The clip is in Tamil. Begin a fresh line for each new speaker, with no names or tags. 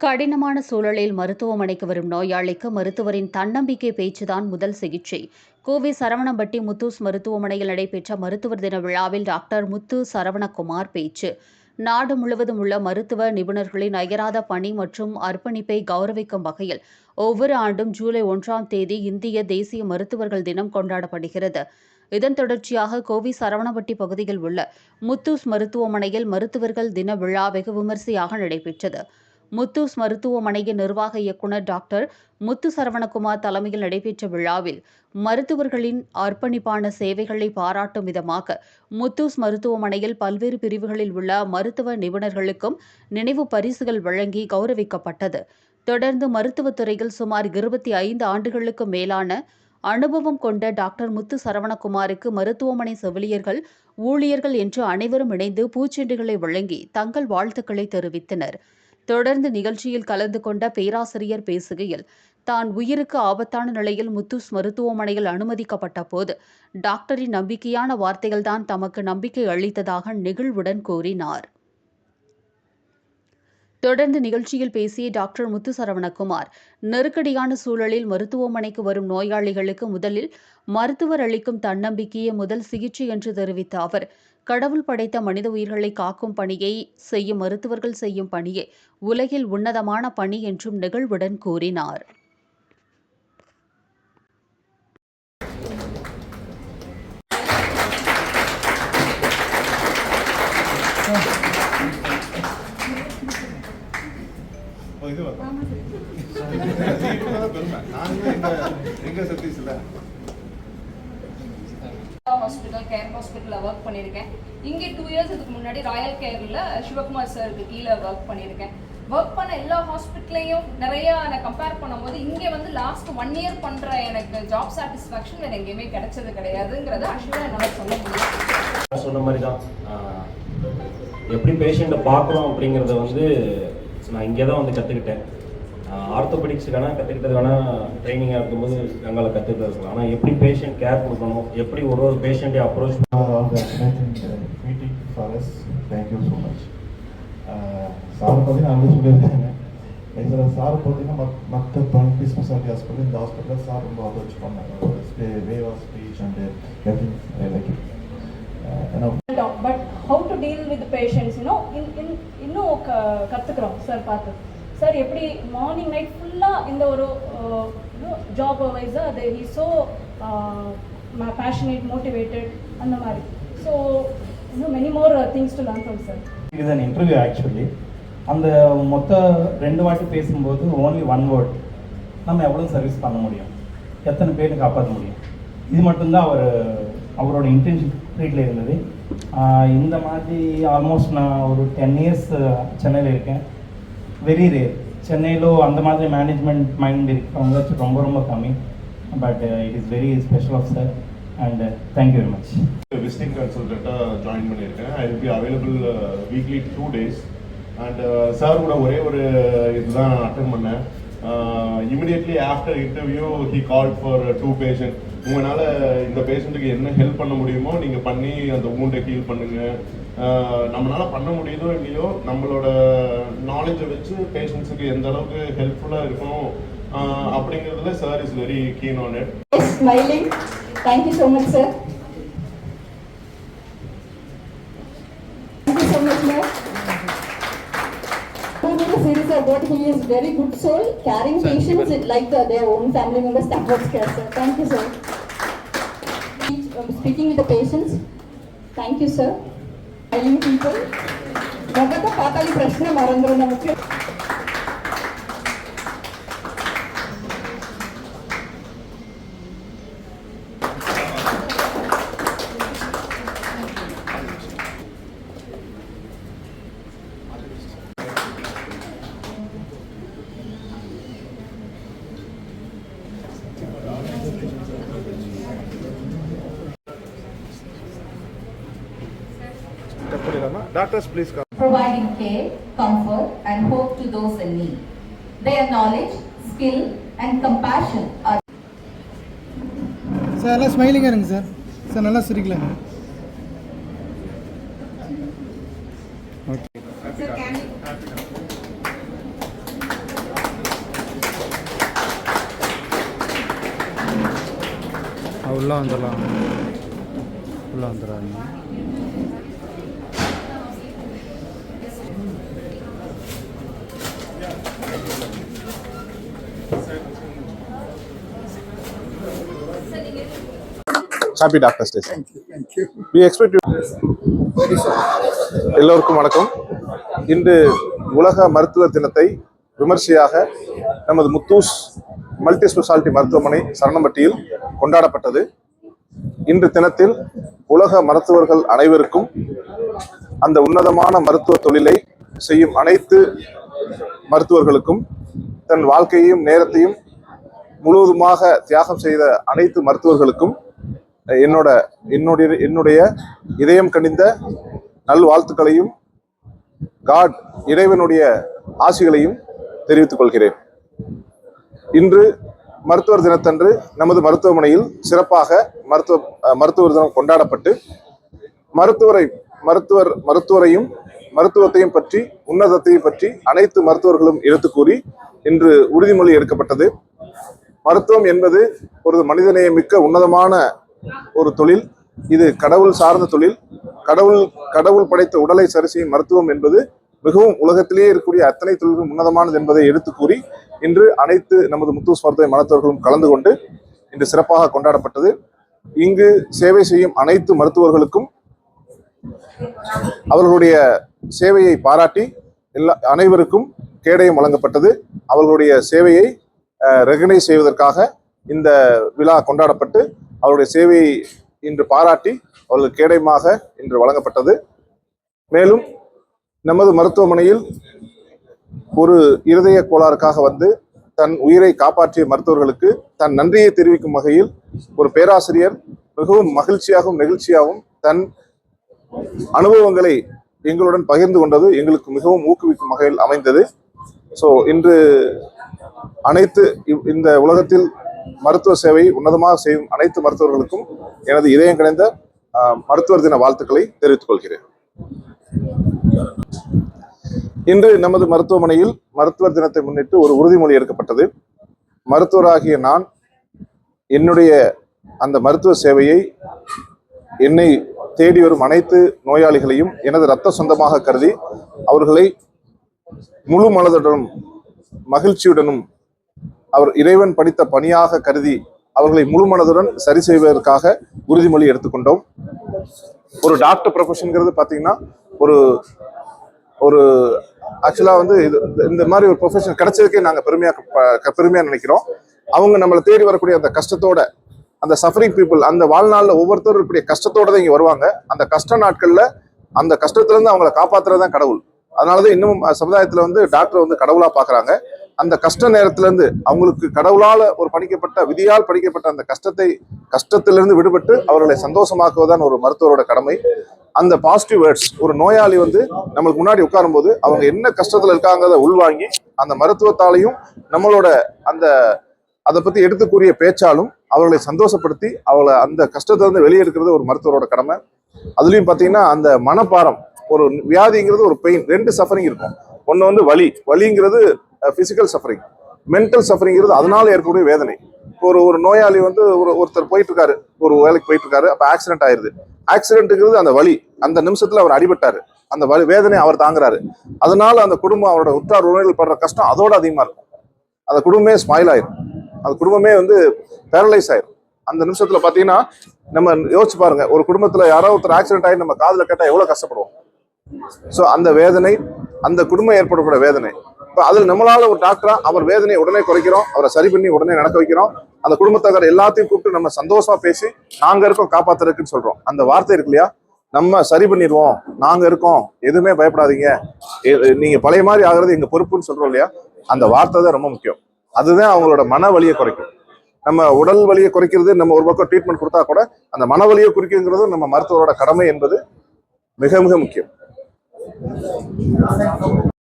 கடினமான சூழலில் மருத்துவமனைக்கு வரும் நோயாளிக்கு மருத்துவரின் தன்னம்பிக்கை பேச்சுதான் முதல் சிகிச்சை. கோவை சரவணம்பட்டி முத்தூஸ் மருத்துவமனையில் நடைபெற்ற மருத்துவர் தின விழாவில் டாக்டர் முத்து சரவணகுமார் பேச்சு. நாடு முழுவதும் உள்ள மருத்துவ நிபுணர்களின் அயராத பணி மற்றும் அர்ப்பணிப்பை கௌரவிக்கும் வகையில் ஒவ்வொரு ஆண்டும் ஜூலை 1ஆம் தேதி இந்திய தேசிய மருத்துவர்கள் தினம் கொண்டாடப்படுகிறது. இதன் தொடர்ச்சியாக கோவை சரவணம்பட்டி பகுதியில் உள்ள முத்தூஸ் மருத்துவமனையில் மருத்துவர்கள் தின விழா வெகு விமரிசையாக நடைபெற்றது. முத்தூஸ் மருத்துவமனையின் நிர்வாக இயக்குநர் டாக்டர் முத்து சரவணகுமார் தலைமையில் நடைபெற்ற விழாவில் மருத்துவர்களின் அர்ப்பணிப்பான சேவைகளை பாராட்டும் விதமாக முத்தூஸ் மருத்துவமனையில் பல்வேறு பிரிவுகளில் உள்ள மருத்துவ நிபுணர்களுக்கும் நினைவு பரிசுகள் வழங்கி கௌரவிக்கப்பட்டது. தொடர்ந்து மருத்துவத்துறையில் சுமார் 25 ஆண்டுகளுக்கு மேலான அனுபவம் கொண்ட டாக்டர் முத்து சரவணகுமாருக்கு மருத்துவமனை செவிலியர்கள், ஊழியர்கள் என்று அனைவரும் இணைந்து பூச்செண்டுகளை வழங்கி தங்கள் வாழ்த்துக்களை தெரிவித்தனர். தொடர்ந்து நிகழ்ச்சியில் கலந்து கொண்ட பேராசிரியர் பேசுகையில், தான் உயிருக்கு ஆபத்தான நிலையில் முத்தூஸ் மருத்துவமனையில் அனுமதிக்கப்பட்ட போது டாக்டரின் நம்பிக்கையான வார்த்தைகள்தான் தமக்கு நம்பிக்கை அளித்ததாக நெகிழ்வுடன் கூறினார். தொடர்ந்து நிகழ்ச்சியில் பேசிய டாக்டர் முத்து சரவணகுமார், நெருக்கடியான சூழலில் மருத்துவமனைக்கு வரும் நோயாளிகளுக்கு முதலில் மருத்துவர் அளிக்கும் தன்னம்பிக்கையே முதல் சிகிச்சை என்று தெரிவித்த அவர், கடவுள் படைத்த மனித உயிர்களை காக்கும் பணியை செய்யும் மருத்துவர்கள் செய்யும் பணியே உலகில் உன்னதமான பணி என்றும் நெகிழ்வுடன் கூறினார்.
ஹாஸ்பிட்டல் கேர் ஹாஸ்பிட்டலில் ஒர்க் பண்ணியிருக்கேன். இங்கே 2 இயர்ஸ் இதுக்கு முன்னாடி ராயல் கேரில் சிவகுமார் சாருக்கு கீழே ஒர்க் பண்ணியிருக்கேன். ஒர்க் பண்ண எல்லா ஹாஸ்பிட்டலையும் நிறையா நான் கம்பேர் பண்ணும்போது இங்கே வந்து லாஸ்ட் 1 இயர் பண்ணுற எனக்கு ஜாப் சாட்டிஸ்ஃபேக்ஷன் வேறு எங்கேயுமே கிடைச்சது கிடையாதுங்கிறத ஆக்சுவலாக என்னால் சொல்ல முடியும்.
சொன்ன மாதிரி தான் எப்படி பேஷண்ட்டை பார்க்குறோம் அப்படிங்கிறத வந்து நான் இங்கே தான் வந்து கற்றுக்கிட்டேன். ஆர்த்தோபெடிக்ஸ் வேணால் கற்றுக்கிட்டது வேணால் ட்ரைனிங்காக இருக்கும்போது அங்கே கற்றுக்கிட்டு இருக்கலாம். ஆனால் எப்படி பேஷண்ட் கேர் கொடுக்கணும், எப்படி ஒரு பேஷண்ட்டை approach
meeting for us. Thank you so much. Sir பார்த்தீங்கன்னா அவங்க சொல்லியிருக்காங்க. இதில் சார் பார்த்தீங்கன்னா மற்ற பல்டி ஸ்பெஷாலிட்டி ஹாஸ்பிட்டல் இந்த ஹாஸ்பிட்டலில் சார் ரொம்ப அப்ரோச் பண்ணாங்க. Way of speech and everything I like it.
But how to deal with patients இன்னும் கற்றுக்குறோம் சார் பார்த்து. சார் எப்படி மார்னிங் நைட் ஃபுல்லாக இந்த ஒரு ஜாப் வைஸாக அது ஹி ஸோ பேஷனேட் மோட்டிவேட்டட் அந்த மாதிரி. ஸோ இன்னும் many more things to learn from sir.
இது அன் இன்டர்வியூ ஆக்சுவலி. அந்த மொத்த 2 வாட்டி பேசும்போது ஓன்லி 1 வேர்ட், நம்ம எவ்வளோ சர்வீஸ் பண்ண முடியும், எத்தனை பேருக்கு காப்பாற்ற முடியும், இது மட்டும்தான் அவரோட இன்டென்ஷன் ட்ரீட்டில் இருந்தது. இந்த மாதிரி ஆல்மோஸ்ட் நான் ஒரு 10 இயர்ஸ் சென்னையில் இருக்கேன். வெரி ரேர் சென்னையிலோ அந்த மாதிரி மேனேஜ்மெண்ட் மைண்ட் இருக்கிறவங்க ரொம்ப ரொம்ப கம்மி. But it is very special of sir and thank you very much.
Visiting கன்சல்டண்ட்டாக ஜாயின் பண்ணியிருக்கேன். I will be available weekly 2 days. And sir கூட ஒரே ஒரு இதுதான் அட்டன் பண்ணேன். Immediately after interview he called for 2 patient. உங்களால் இந்த பேஷண்ட்டுக்கு என்ன ஹெல்ப் பண்ண முடியுமோ நீங்கள் பண்ணி அந்த ஊண்டை ஹீல் பண்ணுங்கள். நம்மளால் பண்ண முடியுதோ இல்லையோ நம்மளோட நாலேஜை வச்சு பேஷண்ட்ஸுக்கு எந்த அளவுக்கு ஹெல்ப்ஃபுல்லாக இருக்கணும் அப்படிங்கிறதுல sir is very keen on it.
Smiling. Thank you so much, sir. Thank you so much, sir. Series of what he is very good soul, caring patients like their own family members. That was care, sir. Thank you, sir. Speaking with the patients. Thank you, sir. Smiling people. Nagata patali prashna marandro namukku.
Doctors, please come.
Providing care, comfort, and hope to those in need. Their knowledge, skill, and compassion are.
Sir நல்லா ஸ்மைலிங்காக இருங்க சார். சார் நல்லா சிரிக்கலாங்க. ஓகே. உள்ளே வந்துடலாம், உள்ளே வந்துடுறாங்க.
Happy Doctors Day. We expect you. எல்லோருக்கும் வணக்கம். இன்று உலக மருத்துவ தினத்தை விமர்சையாக நமது முத்தூஸ் மல்டி ஸ்பெஷாலிட்டி மருத்துவமனை சரணம்பட்டியில் கொண்டாடப்பட்டது. இன்று தினத்தில் உலக மருத்துவர்கள் அனைவருக்கும் அந்த உன்னதமான மருத்துவ தொழிலை செய்யும் அனைத்து மருத்துவர்களுக்கும் தன் வாழ்க்கையையும் நேரத்தையும் முழுவதுமாக தியாகம் செய்த அனைத்து மருத்துவர்களுக்கும் என்னுடைய இதயம் கனிந்த நல்வாழ்த்துக்களையும் இறைவனுடைய ஆசிகளையும் தெரிவித்துக் கொள்கிறேன். இன்று மருத்துவர் தினத்தன்று நமது மருத்துவமனையில் சிறப்பாக மருத்துவர் தினம் கொண்டாடப்பட்டு மருத்துவரையும் மருத்துவத்தையும் பற்றி உன்னதத்தையும் பற்றி அனைத்து மருத்துவர்களும் எடுத்து கூறி இன்று உறுதிமொழி எடுக்கப்பட்டது. மருத்துவம் என்பது ஒரு மனிதநேயமிக்க உன்னதமான ஒரு தொழில். இது கடவுள் சார்ந்த தொழில். கடவுள் படைத்த உடலை சரி செய்யும் மருத்துவம் என்பது மிகவும் உலகத்திலேயே இருக்கக்கூடிய அத்தனை தொழில்களும் உன்னதமானது என்பதை எடுத்து கூறி இன்று அனைத்து நமது முத்தூஸ் மருத்துவ மருத்துவர்களும் கலந்து கொண்டு இன்று சிறப்பாக கொண்டாடப்பட்டது. இங்கு சேவை செய்யும் அனைத்து மருத்துவர்களுக்கும் அவர்களுடைய சேவையை பாராட்டி அனைவருக்கும் கேடயம் வழங்கப்பட்டது. அவர்களுடைய சேவையை ரெகனைஸ் செய்வதற்காக இந்த விழா கொண்டாடப்பட்டு அவருடைய சேவையை இன்று பாராட்டி அவர்கள் கேடயமாக இன்று வழங்கப்பட்டது. மேலும் நமது மருத்துவமனையில் ஒரு இருதய கோளாறுக்காக வந்து தன் உயிரை காப்பாற்றிய மருத்துவர்களுக்கு தன் நன்றியை தெரிவிக்கும் வகையில் ஒரு பேராசிரியர் மிகவும் மகிழ்ச்சியாகவும் நெகிழ்ச்சியாகவும் தன் அனுபவங்களை எங்களுடன் பகிர்ந்து கொண்டது எங்களுக்கு மிகவும் ஊக்குவிக்கும் வகையில் அமைந்தது. ஸோ இன்று அனைத்து இந்த உலகத்தில் மருத்துவ சேவை உன்னதமாக செய்யும் அனைத்து மருத்துவர்களுக்கும் எனது இதயம் கனிந்த மருத்துவர் தின வாழ்த்துக்களை தெரிவித்துக் கொள்கிறேன். இன்று நமது மருத்துவமனையில் மருத்துவர் தினத்தை முன்னிட்டு ஒரு உறுதிமொழி எடுக்கப்பட்டது. மருத்துவராகிய நான் என்னுடைய அந்த மருத்துவ சேவையை என்னை தேடி வரும் அனைத்து நோயாளிகளையும் எனது இரத்த சொந்தமாக கருதி அவர்களை முழு மனதுடனும் மகிழ்ச்சியுடனும் அவர் இறைவன் படித்த பணியாக கருதி அவர்களை முழு மனதுடன் சரி செய்வதற்காக உறுதிமொழி எடுத்துக்கொண்டோம். ஒரு டாக்டர் ப்ரொஃபஷன்ங்கிறது பார்த்தீங்கன்னா ஒரு ஆக்சுவலாக வந்து இந்த மாதிரி ஒரு ப்ரொஃபஷன் கிடைச்சதுக்கே நாங்கள் பெருமையாக நினைக்கிறோம். அவங்க நம்மளை தேடி வரக்கூடிய அந்த கஷ்டத்தோட, அந்த சஃபரிங் பீப்புள், அந்த வாழ்நாளில் ஒவ்வொருத்தரும் இருக்கக்கூடிய கஷ்டத்தோட தான் இங்கே வருவாங்க. அந்த கஷ்ட நாட்களில் அந்த கஷ்டத்துலேருந்து அவங்களை காப்பாற்றுறது தான் கடவுள். அதனாலதான் இன்னும் சமுதாயத்தில் வந்து டாக்டர் வந்து கடவுளாக பார்க்குறாங்க. அந்த கஷ்ட நேரத்திலிருந்து அவங்களுக்கு கடவுளால் ஒரு விதியால் படிக்கப்பட்ட அந்த கஷ்டத்திலிருந்து விடுபட்டு அவர்களை சந்தோஷமாக்குவதுதான் ஒரு மருத்துவரோட கடமை. அந்த பாசிட்டிவ் வேர்ட்ஸ், ஒரு நோயாளி வந்து நம்மளுக்கு முன்னாடி உட்காரும் போது அவங்க என்ன கஷ்டத்துல இருக்காங்கிறத உள்வாங்கி அந்த மருத்துவத்தாலையும் நம்மளோட அதை பத்தி எடுத்து கூறிய பேச்சாலும் அவர்களை சந்தோஷப்படுத்தி அவளை அந்த கஷ்டத்திலிருந்து வெளியே இருக்கிறது ஒரு மருத்துவரோட கடமை. அதுலயும் பாத்தீங்கன்னா அந்த மனப்பாரம், ஒரு வியாதிங்கிறது ஒரு பெயின், ரெண்டு சஃபரிங் இருக்கும். ஒன்று வந்து வலிங்கிறது பிசிக்கல் சஃபரிங், மென்டல் சஃபரிங்கிறது அதனால ஏற்படக்கூடிய வேதனை. ஒரு நோயாளி வந்து ஒருத்தர் போயிட்டு இருக்காரு, ஒரு வேலைக்கு போயிட்டு இருக்காரு, அப்ப ஆக்சிடென்ட் ஆயிருது. ஆக்சிடென்ட்ங்கிறது அந்த வலி, அந்த நிமிஷத்துல அவர் அடிபட்டாரு, அந்த வேதனை அவர் தாங்குறாரு. அதனால அந்த குடும்பம், அவரோட உற்றார் உறவினர்கள் படுற கஷ்டம் அதோட அதிகமா இருக்கும். அந்த குடும்பமே ஸ்மைல் ஆயிரும், அந்த குடும்பமே வந்து பேரலைஸ் ஆயிரும். அந்த நிமிஷத்துல பாத்தீங்கன்னா நம்ம யோசிச்சு பாருங்க, ஒரு குடும்பத்துல யாரோ ஒருத்தர் ஆக்சிடென்ட் ஆகி நம்ம காதுல கேட்டா எவ்வளவு கஷ்டப்படுவோம். ஸோ அந்த வேதனை, அந்த குடும்பம் ஏற்படக்கூடிய வேதனை, இப்போ அதில் நம்மளால ஒரு டாக்டரா அவர் வேதனையை உடனே குறைக்கிறோம், அவரை சரி பண்ணி உடனே நடக்க வைக்கிறோம். அந்த குடும்பத்தார் எல்லாத்தையும் கூப்பிட்டு நம்ம சந்தோஷமா பேசி நாங்க இருக்கோம் காப்பாத்துறதுக்குன்னு சொல்றோம். அந்த வார்த்தை இருக்கு இல்லையா, நம்ம சரி பண்ணிடுவோம், நாங்க இருக்கோம், எதுவுமே பயப்படாதீங்க, நீங்க பழைய மாதிரி ஆகுறது எங்க பொறுப்புன்னு சொல்றோம் இல்லையா, அந்த வார்த்தை தான் ரொம்ப முக்கியம். அதுதான் அவங்களோட மன வலியை குறைக்கும். நம்ம உடல் வலியை குறைக்கிறது, நம்ம ஒரு பக்கம் ட்ரீட்மெண்ட் கொடுத்தா கூட அந்த மன வலியை குறிக்குங்கிறது நம்ம மருத்துவரோட கடமை என்பது மிக மிக முக்கியம்.